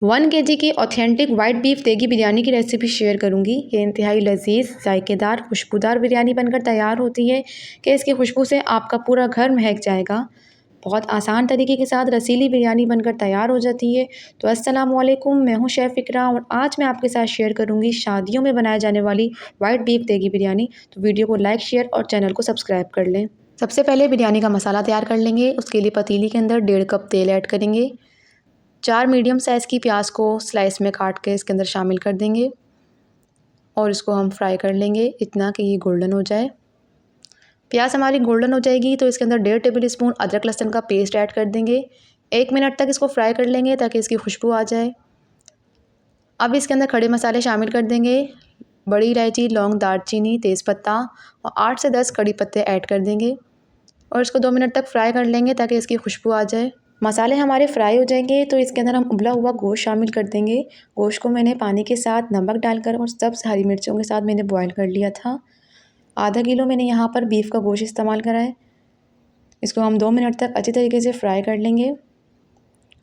1 kg की authentic white beef देगी बिरयानी की रेसिपी शेयर करूंगी। ये इंतहाई लजीज, जायकेदार, खुशबूदार बिरयानी बनकर तैयार होती है कि इसकी खुशबू से आपका पूरा घर महक जाएगा। बहुत आसान तरीके के साथ रसीली बिरयानी बनकर तैयार हो जाती है। तो अस्सलाम वालेकुम, मैं हूं शेफ़ इकरा और आज मैं आपके साथ शेयर करूंगी शादियों में बनाए जाने वाली वाइट बीफ देगी बिरयानी। तो वीडियो को लाइक, शेयर और चैनल को सब्सक्राइब कर लें। सबसे पहले बिरयानी का मसाला तैयार कर लेंगे। उसके लिए पतीली के अंदर 1.5 कप तेल ऐड करेंगे। 4 मीडियम साइज़ की प्याज को स्लाइस में काट के इसके अंदर शामिल कर देंगे और इसको हम फ्राई कर लेंगे इतना कि ये गोल्डन हो जाए। प्याज हमारी गोल्डन हो जाएगी तो इसके अंदर 1.5 टेबल स्पून अदरक लहसुन का पेस्ट ऐड कर देंगे। 1 मिनट तक इसको फ्राई कर लेंगे ताकि इसकी खुशबू आ जाए। अब इसके अंदर खड़े मसाले शामिल कर देंगे। बड़ी इलायची, लौंग, दालचीनी, तेज़पत्ता और 8 से 10 कड़ी पत्ते ऐड कर देंगे और इसको 2 मिनट तक फ्राई कर लेंगे ताकि इसकी खुशबू आ जाए। मसाले हमारे फ्राई हो जाएंगे तो इसके अंदर हम उबला हुआ गोश्त शामिल कर देंगे। गोश्त को मैंने पानी के साथ नमक डालकर और सब्ज़ हरी मिर्चों के साथ मैंने बॉईल कर लिया था। आधा किलो मैंने यहाँ पर बीफ का गोश्त इस्तेमाल करा है। इसको हम 2 मिनट तक अच्छी तरीके से फ्राई कर लेंगे।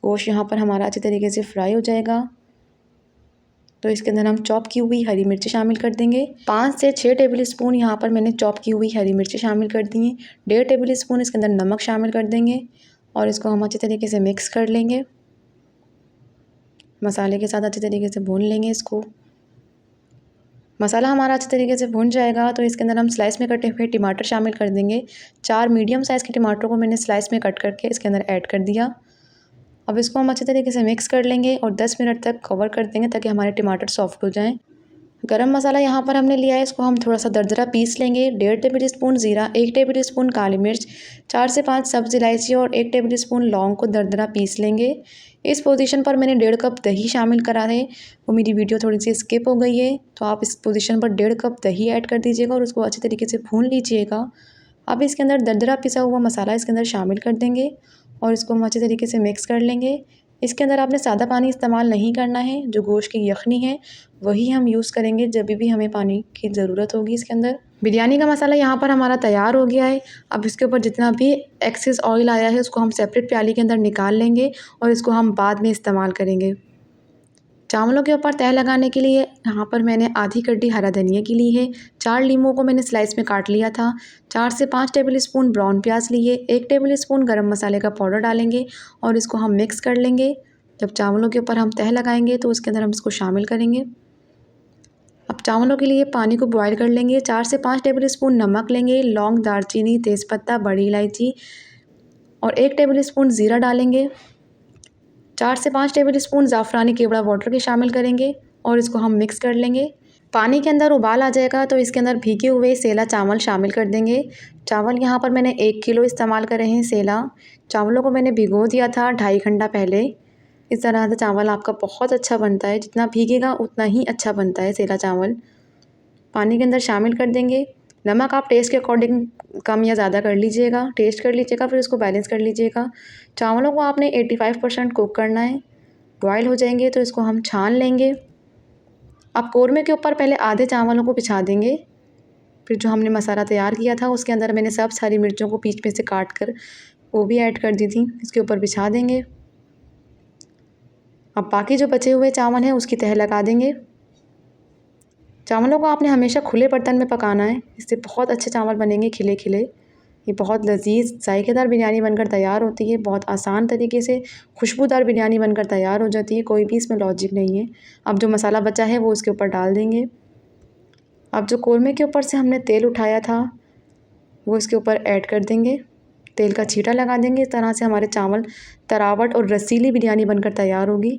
गोश्त यहाँ पर हमारा अच्छी तरीके से फ्राई हो जाएगा तो इसके अंदर हम चॉप की हुई हरी मिर्ची शामिल कर देंगे। 5 से 6 टेबल स्पून यहाँ पर मैंने चॉप की हुई हरी मिर्ची शामिल कर दी हैं। 1.5 टेबल स्पून इसके अंदर नमक शामिल कर देंगे और इसको हम अच्छी तरीके से मिक्स कर लेंगे। मसाले के साथ अच्छी तरीके से भून लेंगे इसको। मसाला हमारा अच्छी तरीके से भून जाएगा तो इसके अंदर हम स्लाइस में कटे हुए टमाटर शामिल कर देंगे। 4 मीडियम साइज़ के टमाटरों को मैंने स्लाइस में कट करके इसके अंदर ऐड कर दिया। अब इसको हम अच्छी तरीके से मिक्स कर लेंगे और 10 मिनट तक कवर कर देंगे ताकि हमारे टमाटर सॉफ्ट हो जाएं। गरम मसाला यहाँ पर हमने लिया है, इसको हम थोड़ा सा दरदरा पीस लेंगे। 1.5 टेबल स्पून ज़ीरा, 1 टेबल स्पून काली मिर्च, 4 से 5 सब्ज़ इलायची और 1 टेबल स्पून लौंग को दरदरा पीस लेंगे। इस पोजीशन पर मैंने 1.5 कप दही शामिल करा है। वो मेरी वीडियो थोड़ी सी स्किप हो गई है तो आप इस पोजीशन पर 1.5 कप दही ऐड कर दीजिएगा और उसको अच्छी तरीके से भून लीजिएगा। अब इसके अंदर दरदरा पिसा हुआ मसाला इसके अंदर शामिल कर देंगे और इसको हम अच्छी तरीके से मिक्स कर लेंगे। इसके अंदर आपने सादा पानी इस्तेमाल नहीं करना है। जो गोश्त की यखनी है वही हम यूज़ करेंगे जब भी हमें पानी की ज़रूरत होगी। इसके अंदर बिरयानी का मसाला यहाँ पर हमारा तैयार हो गया है। अब इसके ऊपर जितना भी एक्सेस ऑयल आया है उसको हम सेपरेट प्याली के अंदर निकाल लेंगे और इसको हम बाद में इस्तेमाल करेंगे। चावलों के ऊपर तह लगाने के लिए यहाँ पर मैंने आधी कड्डी हरा धनिया की ली है। 4 लीमों को मैंने स्लाइस में काट लिया था। 4 से 5 टेबल स्पून ब्राउन प्याज लिए। 1 टेबल स्पून गरम मसाले का पाउडर डालेंगे और इसको हम मिक्स कर लेंगे। जब चावलों के ऊपर हम तह लगाएंगे तो उसके अंदर हम इसको शामिल करेंगे। अब चावलों के लिए पानी को बॉयल कर लेंगे। 4 से 5 टेबल स्पून नमक लेंगे। लौंग, दालचीनी, तेज़पत्ता, बड़ी इलायची और 1 टेबल स्पून ज़ीरा डालेंगे। 4 से 5 टेबल स्पून ज़ाफ़रानी केवड़ा वाटर के शामिल करेंगे और इसको हम मिक्स कर लेंगे। पानी के अंदर उबाल आ जाएगा तो इसके अंदर भीगे हुए सेला चावल शामिल कर देंगे। चावल यहाँ पर मैंने 1 किलो इस्तेमाल करे हैं सेला। चावलों को मैंने भिगो दिया था 2.5 घंटा पहले। इस तरह से चावल आपका बहुत अच्छा बनता है। जितना भीगेगा उतना ही अच्छा बनता है सेला चावल। पानी के अंदर शामिल कर देंगे। नमक आप टेस्ट के अकॉर्डिंग कम या ज़्यादा कर लीजिएगा। टेस्ट कर लीजिएगा फिर इसको बैलेंस कर लीजिएगा। चावलों को आपने 85% कुक करना है। बॉयल हो जाएंगे तो इसको हम छान लेंगे। अब कौरमे के ऊपर पहले आधे चावलों को बिछा देंगे। फिर जो हमने मसाला तैयार किया था उसके अंदर मैंने सब्ज़ हरी मिर्चों को बीच में से काट कर वो भी ऐड कर दी थी। इसके ऊपर बिछा देंगे। अब बाकी जो बचे हुए चावल हैं उसकी तह लगा देंगे। चावलों को आपने हमेशा खुले बर्तन में पकाना है। इससे बहुत अच्छे चावल बनेंगे, खिले खिले। ये बहुत लजीज जायकेदार बिरयानी बनकर तैयार होती है। बहुत आसान तरीके से खुशबूदार बिरयानी बनकर तैयार हो जाती है। कोई भी इसमें लॉजिक नहीं है। अब जो मसाला बचा है वो उसके ऊपर डाल देंगे। अब जो कौरमे के ऊपर से हमने तेल उठाया था वो इसके ऊपर ऐड कर देंगे। तेल का छींटा लगा देंगे। इस तरह से हमारे चावल तरावट और रसीली बिरयानी बनकर तैयार होगी।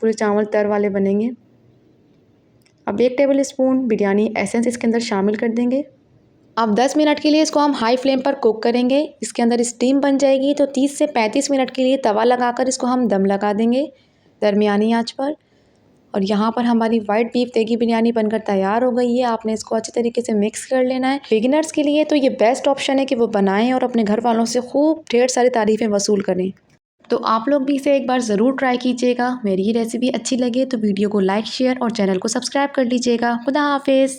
पूरे चावल तर वाले बनेंगे। अब 1 टेबल स्पून बिरयानी एसेंस इसके अंदर शामिल कर देंगे। अब 10 मिनट के लिए इसको हम हाई फ्लेम पर कुक करेंगे। इसके अंदर स्टीम बन जाएगी तो 30 से 35 मिनट के लिए तवा लगाकर इसको हम दम लगा देंगे दरमियानी आंच पर। और यहाँ पर हमारी वाइट बीफ देगी बिरयानी बनकर तैयार हो गई है। आपने इसको अच्छी तरीके से मिक्स कर लेना है। बिगिनर्स के लिए तो ये बेस्ट ऑप्शन है कि वो बनाएं और अपने घर वालों से खूब ढेर सारी तारीफ़ें वसूल करें। तो आप लोग भी इसे एक बार ज़रूर ट्राई कीजिएगा। मेरी ये रेसिपी अच्छी लगे तो वीडियो को लाइक, शेयर और चैनल को सब्सक्राइब कर लीजिएगा। खुदा हाफिज़।